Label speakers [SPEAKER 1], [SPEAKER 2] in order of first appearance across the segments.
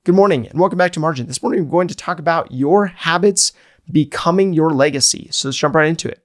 [SPEAKER 1] Good morning and welcome back to Margin. This morning we're going to talk about your habits becoming your legacy. So let's jump right into it.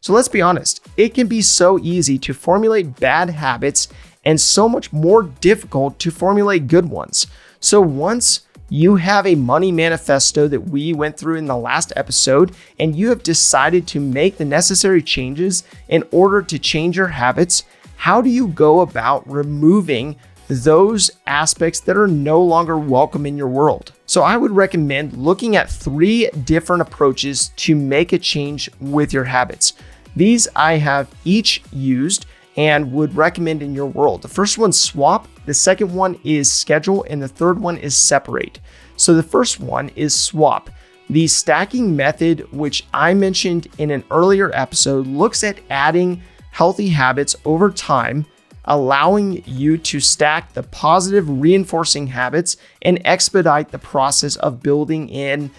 [SPEAKER 1] So let's be honest, it can be so easy to formulate bad habits and so much more difficult to formulate good ones. So once you have a money manifesto that we went through in the last episode, and you have decided to make the necessary changes in order to change your habits, how do you go about removing those aspects that are no longer welcome in your world? So I would recommend looking at 3 different approaches to make a change with your habits. These I have each used and would recommend in your world. The first one's swap, the second one is schedule, and the third one is separate. So the first one is swap. The stacking method, which I mentioned in an earlier episode, looks at adding healthy habits over time, allowing you to stack the positive reinforcing habits and expedite the process of building in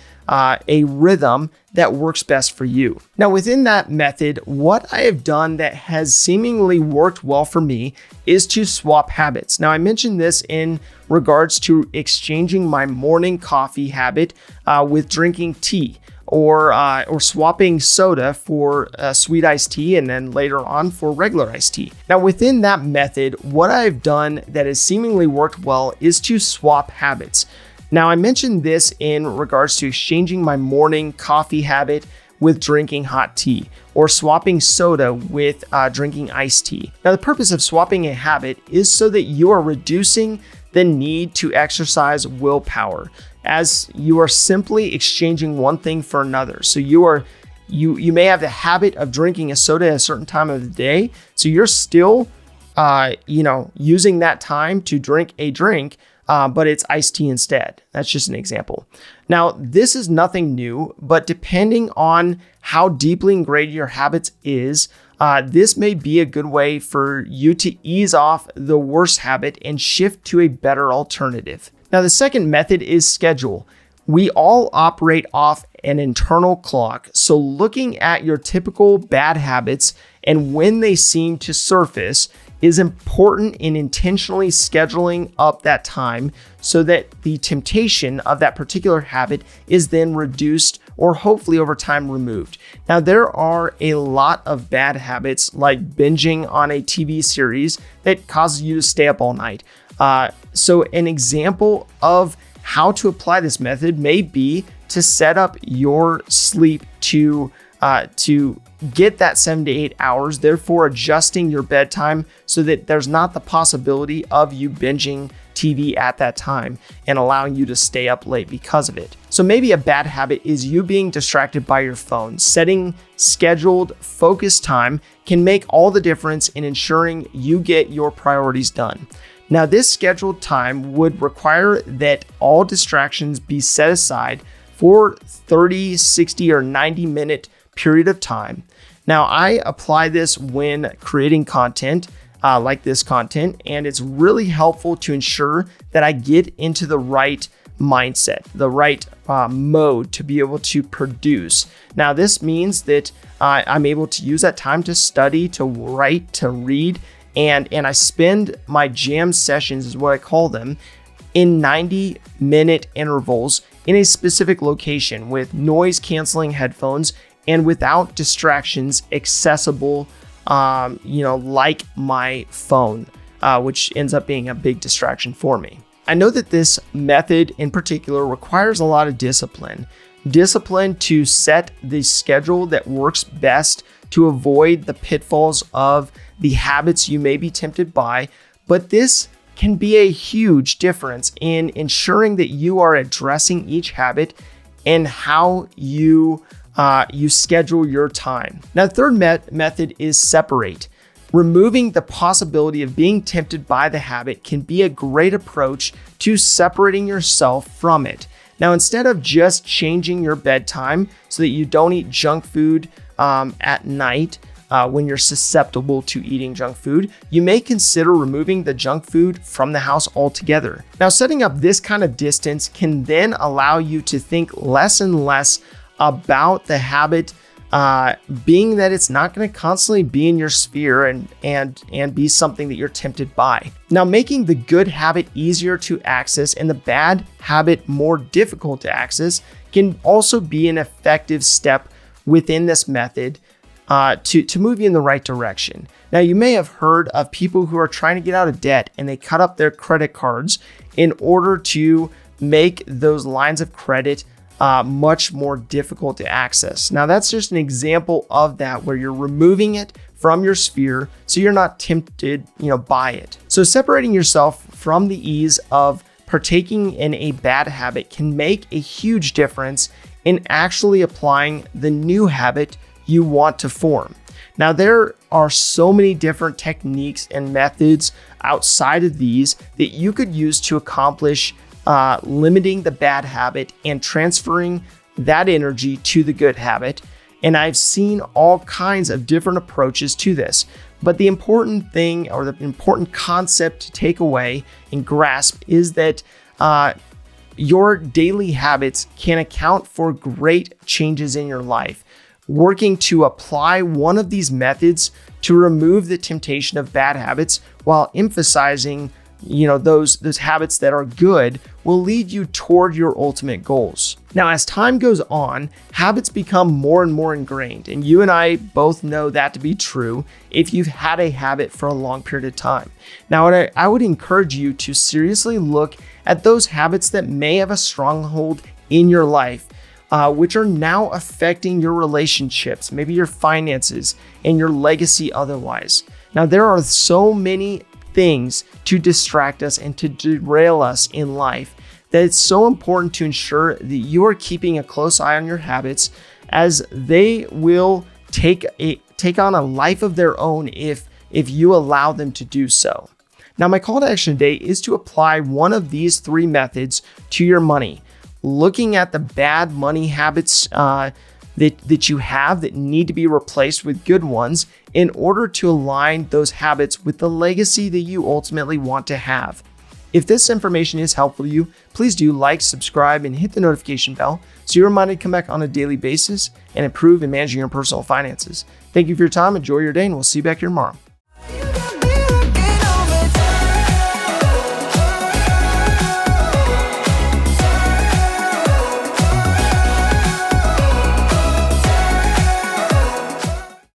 [SPEAKER 1] a rhythm that works best for you. Now, within that method, what I have done that has seemingly worked well for me is to swap habits. Now, I mentioned this in regards to exchanging my morning coffee habit with drinking tea, or swapping soda for sweet iced tea, and then later on for regular iced tea. Now, within that method, what I've done that has seemingly worked well is to swap habits. Now, I mentioned this in regards to exchanging my morning coffee habit with drinking hot tea, or swapping soda with drinking iced tea. Now, the purpose of swapping a habit is so that you are reducing the need to exercise willpower, as you are simply exchanging one thing for another. So you may have the habit of drinking a soda at a certain time of the day, so you're still using that time to drink a drink, but it's iced tea instead. That's just an example. Now, this is nothing new, but depending on how deeply ingrained your habits is, this may be a good way for you to ease off the worst habit and shift to a better alternative. Now, the second method is schedule. We all operate off an internal clock, so looking at your typical bad habits and when they seem to surface is important in intentionally scheduling up that time so that the temptation of that particular habit is then reduced or hopefully over time removed. Now, there are a lot of bad habits like binging on a TV series that causes you to stay up all night. So an example of how to apply this method may be to set up your sleep to get that 7 to 8 hours, therefore adjusting your bedtime so that there's not the possibility of you binging TV at that time and allowing you to stay up late because of it. So maybe a bad habit is you being distracted by your phone. Setting scheduled, focused time can make all the difference in ensuring you get your priorities done. Now, this scheduled time would require that all distractions be set aside for 30, 60, or 90-minute period of time. Now, I apply this when creating content like this content, and it's really helpful to ensure that I get into the right mindset, the right mode to be able to produce. Now, this means that I'm able to use that time to study, to write, to read, and I spend my jam sessions, is what I call them, in 90-minute intervals in a specific location with noise-canceling headphones and without distractions accessible, like my phone, which ends up being a big distraction for me. I know that this method in particular requires a lot of discipline to set the schedule that works best to avoid the pitfalls of the habits you may be tempted by, but this can be a huge difference in ensuring that you are addressing each habit and how you schedule your time. Now, the third method is separate. Removing the possibility of being tempted by the habit can be a great approach to separating yourself from it. Now, instead of just changing your bedtime so that you don't eat junk food at night when you're susceptible to eating junk food, you may consider removing the junk food from the house altogether. Now, setting up this kind of distance can then allow you to think less and less about the habit being that it's not going to constantly be in your sphere and be something that you're tempted by. Now, making the good habit easier to access and the bad habit more difficult to access can also be an effective step within this method to move you in the right direction. Now, you may have heard of people who are trying to get out of debt and they cut up their credit cards in order to make those lines of credit much more difficult to access. Now, that's just an example of that, where you're removing it from your sphere so you're not tempted, by it. So separating yourself from the ease of partaking in a bad habit can make a huge difference in actually applying the new habit you want to form. Now, there are so many different techniques and methods outside of these that you could use to accomplish limiting the bad habit and transferring that energy to the good habit. And I've seen all kinds of different approaches to this. But the important thing, or the important concept to take away and grasp, is that your daily habits can account for great changes in your life. Working to apply one of these methods to remove the temptation of bad habits while emphasizing those habits that are good will lead you toward your ultimate goals. Now, as time goes on, habits become more and more ingrained, and you and I both know that to be true if you've had a habit for a long period of time. Now, I would encourage you to seriously look at those habits that may have a stronghold in your life, which are now affecting your relationships, maybe your finances, and your legacy otherwise. Now, there are so many things to distract us and to derail us in life that it's so important to ensure that you are keeping a close eye on your habits, as they will take on a life of their own if you allow them to do so. Now, my call to action today is to apply one of these 3 methods to your money, looking at the bad money habits that you have that need to be replaced with good ones in order to align those habits with the legacy that you ultimately want to have. If this information is helpful to you, please do like, subscribe, and hit the notification bell so you're reminded to come back on a daily basis and improve in managing your personal finances. Thank you for your time. Enjoy your day, and we'll see you back here tomorrow.